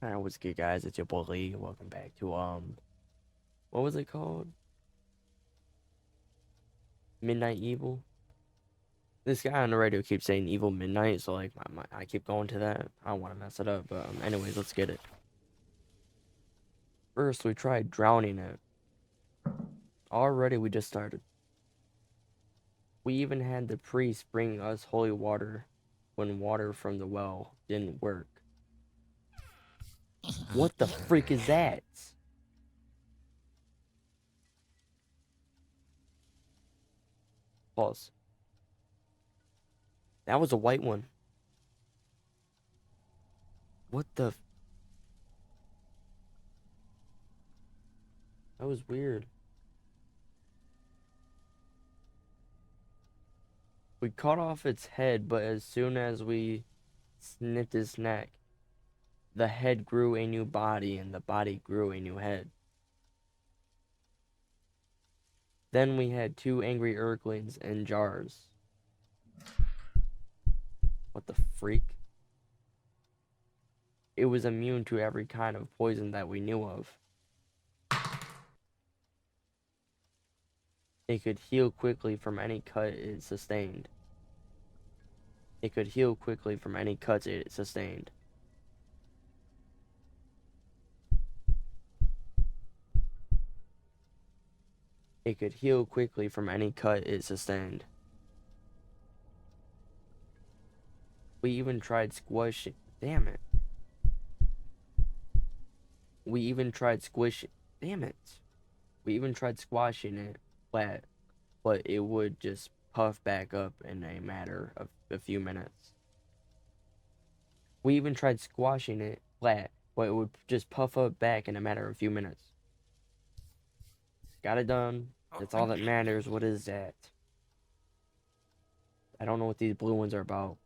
Alright, what's good, guys? It's your boy Lee. Welcome back to what was it called? Midnight Evil. This guy on the radio keeps saying Evil Midnight, so like I keep going to that. I don't want to mess it up, but anyways, let's get it. First, we tried drowning it. Already, we just started. We even had the priest bring us holy water when water from the well didn't work. What the freak is that? Pause. That was a white one. What the? That was weird. We cut off its head, but as soon as we snipped its neck, the head grew a new body and the body grew a new head. Then we had two angry Urglings in jars. What the freak? It was immune to every kind of poison that we knew of. It could heal quickly from any cut it sustained. It could heal quickly from any cuts it sustained. It could heal quickly from any cut it sustained. We even tried squishing. Damn it. We even tried squishing. Damn it. We even tried squashing it flat, but it would just puff back up in a matter of a few minutes. We even tried squashing it flat, but it would just puff up back in a matter of a few minutes. Got it done. That's all that matters. What is that? I don't know what these blue ones are about.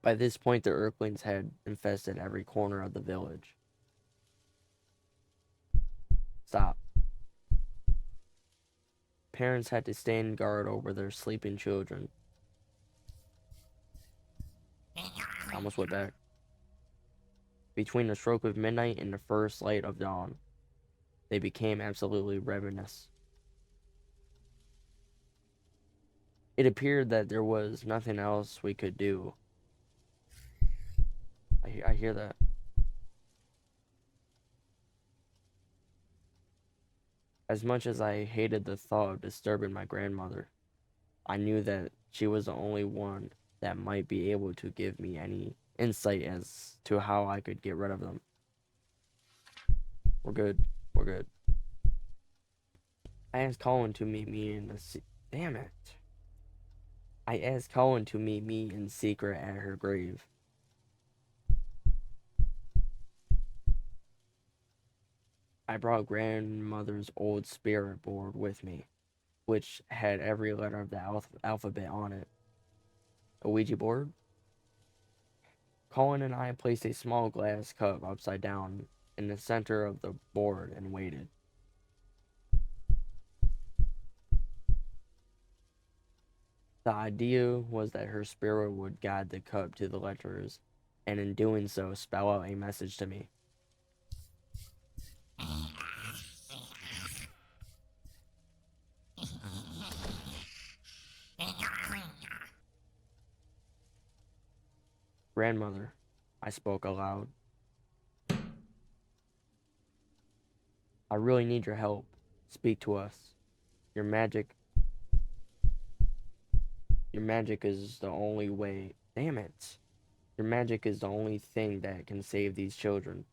By this point, the Urklings had infested every corner of the village. Stop. Parents had to stand guard over their sleeping children. I almost went back. Between the stroke of midnight and the first light of dawn, they became absolutely ravenous. It appeared that there was nothing else we could do. I hear that. As much as I hated the thought of disturbing my grandmother, I knew that she was the only one that might be able to give me any insight as to how I could get rid of them. We're good. We're good. I asked Colin to meet me in the damn it. I asked Colin to meet me in secret at her grave. I brought grandmother's old spirit board with me, which had every letter of the alphabet on it. A Ouija board? Colin and I placed a small glass cup upside down in the center of the board and waited. The idea was that her spirit would guide the cup to the letters, and in doing so, spell out a message to me. Grandmother, I spoke aloud. I really need your help. Speak to us. Your magic is the only way. Damn it. Your magic is the only thing that can save these children.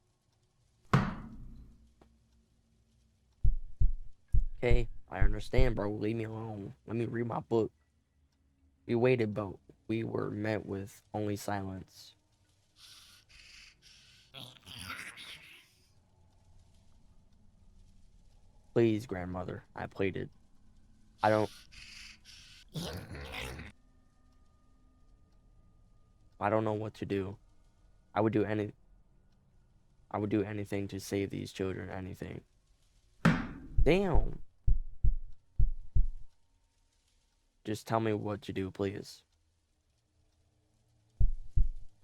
Okay, I understand, bro. Leave me alone. Let me read my book. We waited, but we were met with only silence. Please, grandmother, I pleaded. I don't know what to do. I would do any I would do anything to save these children, anything. Damn. Just tell me what to do, please.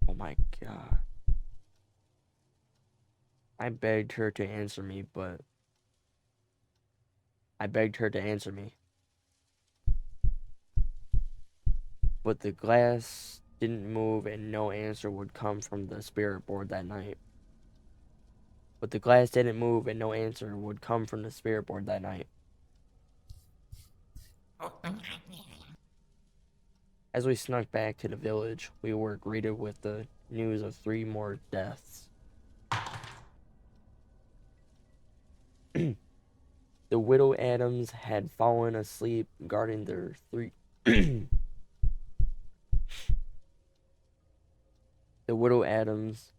Oh my god. I begged her to answer me, but I begged her to answer me. But the glass didn't move and no answer would come from the spirit board that night. But the glass didn't move and no answer would come from the spirit board that night. As we snuck back to the village, we were greeted with the news of 3 more deaths. The widow Adams had fallen asleep guarding their 3 The widow Adams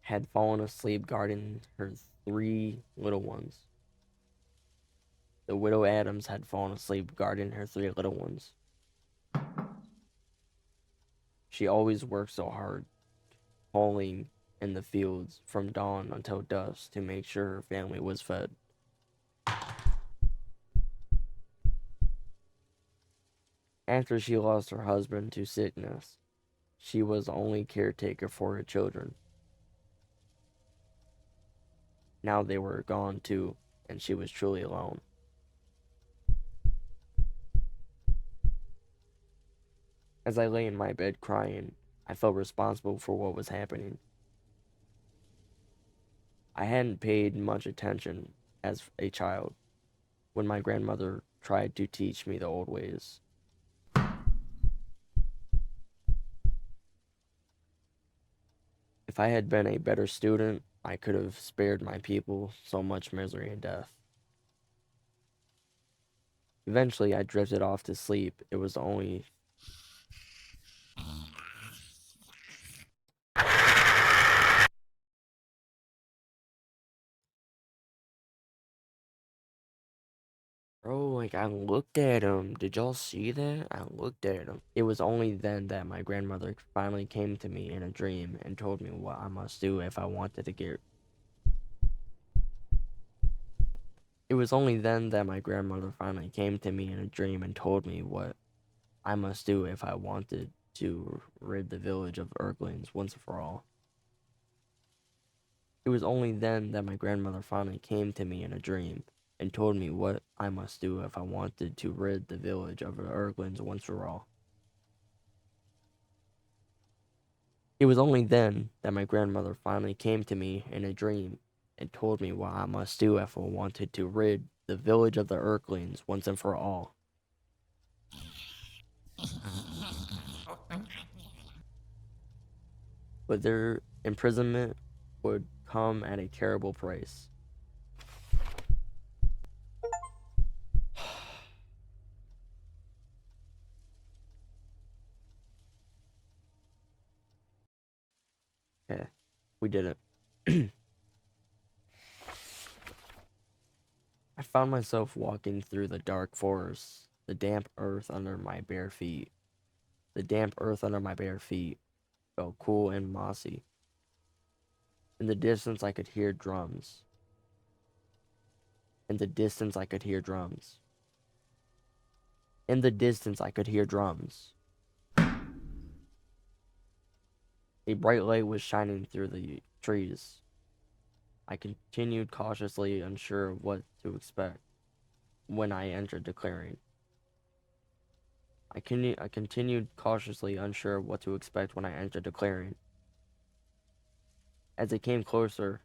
had fallen asleep guarding her 3 little ones. The widow Adams had fallen asleep guarding her 3 little ones. She always worked so hard, hauling in the fields from dawn until dusk to make sure her family was fed. After she lost her husband to sickness, she was the only caretaker for her children. Now they were gone too, and she was truly alone. As I lay in my bed crying, I felt responsible for what was happening. I hadn't paid much attention as a child when my grandmother tried to teach me the old ways. If I had been a better student, I could have spared my people so much misery and death. Eventually, I drifted off to sleep. It was the only... Bro, like, I looked at him. Did y'all see that? I looked at him. It was only then that my grandmother finally came to me in a dream and told me what I must do if I wanted to get... It was only then that my grandmother finally came to me in a dream and told me what I must do if I wanted to rid the village of Urglings once and for all. It was only then that my grandmother finally came to me in a dream and told me what I must do if I wanted to rid the village of the Urglings once for all. It was only then that my grandmother finally came to me in a dream and told me what I must do if I wanted to rid the village of the Urglings once and for all. But their imprisonment would come at a terrible price. Okay, we did it. I found myself walking through the dark forest, the damp earth under my bare feet. The damp earth under my bare feet felt cool and mossy. In the distance, I could hear drums. In the distance, I could hear drums. In the distance, I could hear drums. A bright light was shining through the trees. I continued cautiously, unsure of what to expect when I entered the clearing. I continued cautiously, unsure of what to expect when I entered the clearing. As it came closer,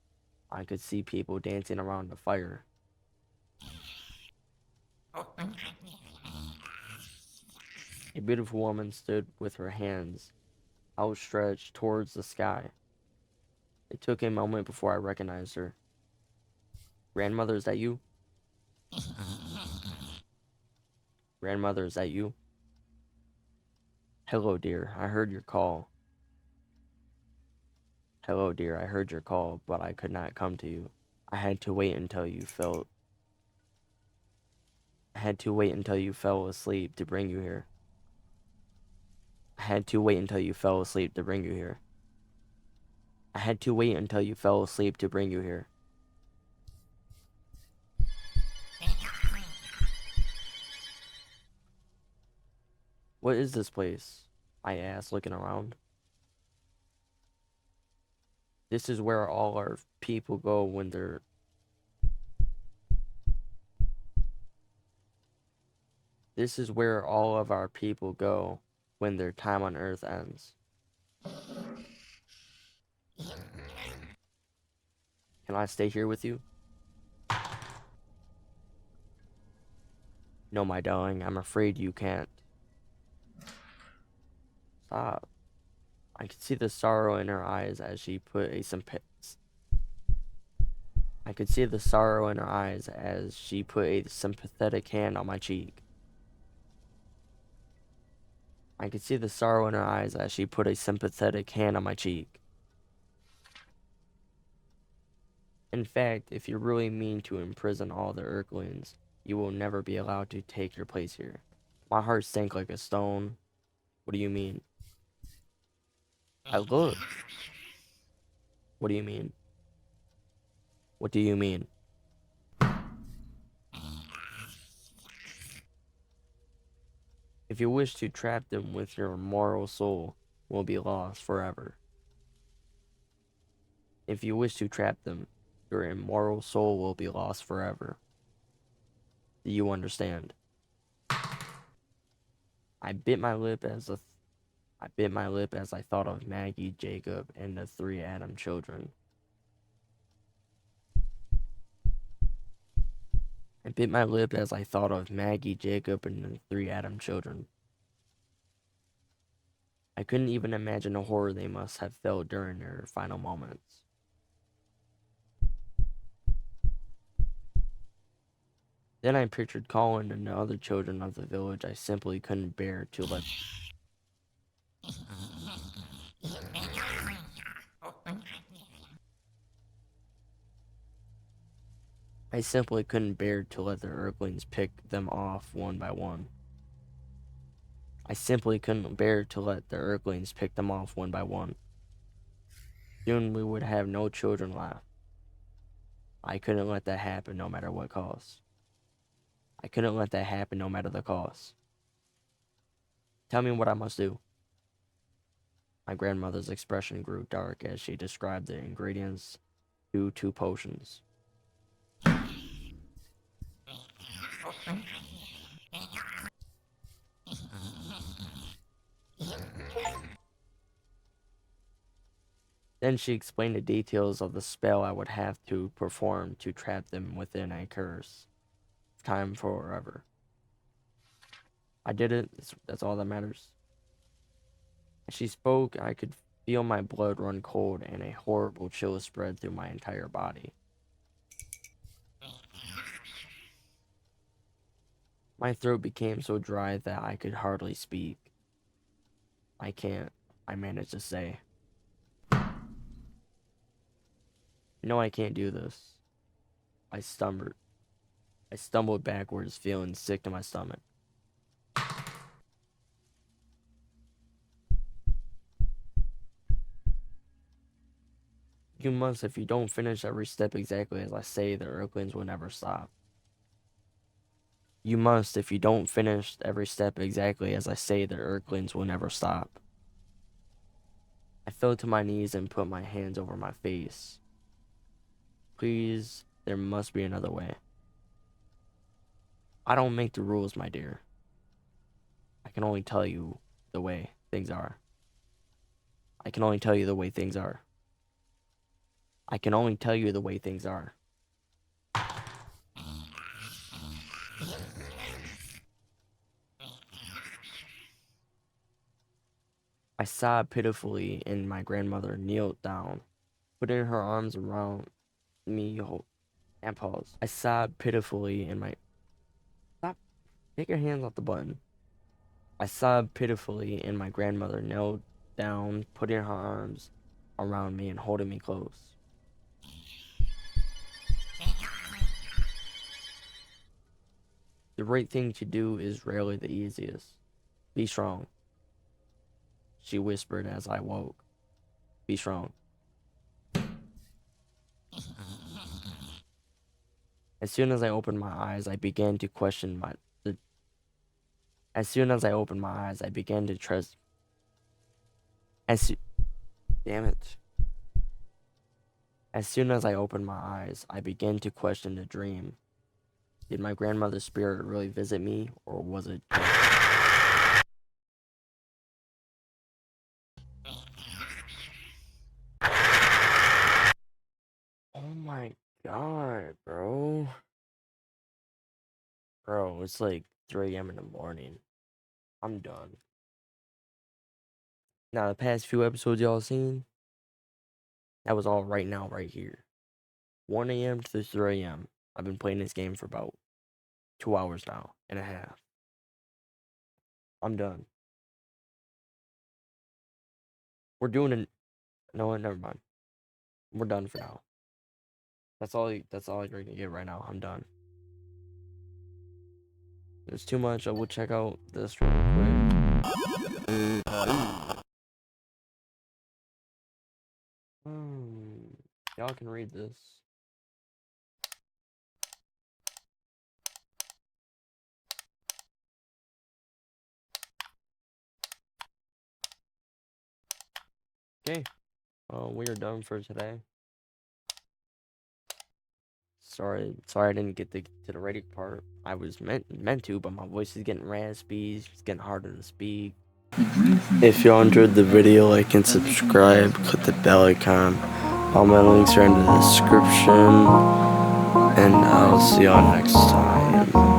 I could see people dancing around the fire. A beautiful woman stood with her hands outstretched towards the sky. It took a moment before I recognized her. Grandmother, is that you? Grandmother, is that you? Hello, dear. I heard your call. Hello, dear. I heard your call, but I could not come to you. I had to wait until you felt... I had to wait until you fell asleep to bring you here. I had to wait until you fell asleep to bring you here. I had to wait until you fell asleep to bring you here. What is this place? I asked, looking around. This is where all our people go when they're. This is where all of our people go when their time on Earth ends. Can I stay here with you? No, my darling, I'm afraid you can't. Stop. I could see the sorrow in her eyes as she put a I could see the sorrow in her eyes as she put a sympathetic hand on my cheek. I could see the sorrow in her eyes as she put a sympathetic hand on my cheek. In fact, if you really mean to imprison all the Earthlings, you will never be allowed to take your place here. My heart sank like a stone. What do you mean? I look. What do you mean? What do you mean? If you wish to trap them with your immortal soul, will be lost forever. If you wish to trap them, your immortal soul will be lost forever. Do you understand? I bit my lip as a I bit my lip as I thought of Maggie, Jacob, and the three Adam children. I bit my lip as I thought of Maggie, Jacob, and the three Adam children. I couldn't even imagine the horror they must have felt during their final moments. Then I pictured Colin and the other children of the village. I simply couldn't bear to let I simply couldn't bear to let the Earthlings pick them off one by one. I simply couldn't bear to let the Earthlings pick them off one by one. Soon we would have no children left. I couldn't let that happen no matter what cost. I couldn't let that happen no matter the cost. Tell me what I must do. My grandmother's expression grew dark as she described the ingredients to two potions. Then she explained the details of the spell I would have to perform to trap them within a curse. Time forever. I did it. That's all that matters. As she spoke, I could feel my blood run cold and a horrible chill spread through my entire body. My throat became so dry that I could hardly speak. I can't, I managed to say. No, I can't do this. I stumbled. I stumbled backwards, feeling sick to my stomach. You must, if you don't finish every step exactly as I say, the Earthlings will never stop. You must, if you don't finish every step exactly as I say, the Earthlings will never stop. I fell to my knees and put my hands over my face. Please, there must be another way. I don't make the rules, my dear. I can only tell you the way things are. I can only tell you the way things are. I can only tell you the way things are. I sobbed pitifully, and my grandmother kneeled down, putting her arms around me and paused. I sobbed pitifully, and my stop. Take your hands off the button. I sobbed pitifully, and my grandmother knelt down, putting her arms around me and holding me close. The right thing to do is rarely the easiest. Be strong, she whispered as I woke. Be strong. As soon as I opened my eyes, I began to question as soon as I opened my eyes, I began to trust. Damn it. As soon as I opened my eyes, I began to question the dream. Did my grandmother's spirit really visit me, or was it just... Oh my god, bro. Bro, it's like 3 a.m. in the morning. I'm done. Now, the past few episodes y'all seen, that was all right now, right here. 1 a.m. to 3 a.m. I've been playing this game for about 2 hours now and a half. I'm done. We're doing it. No, never mind. We're done for now. That's all you're gonna get right now. I'm done. There's too much. I will check out this real quick. Y'all can read this. Okay. We are done for today. Sorry I didn't get to the rating part. I was meant to, but my voice is getting raspy. It's getting harder to speak. If y'all enjoyed the video, like and subscribe. Click the bell icon. All my links are in the description. And I'll see y'all next time.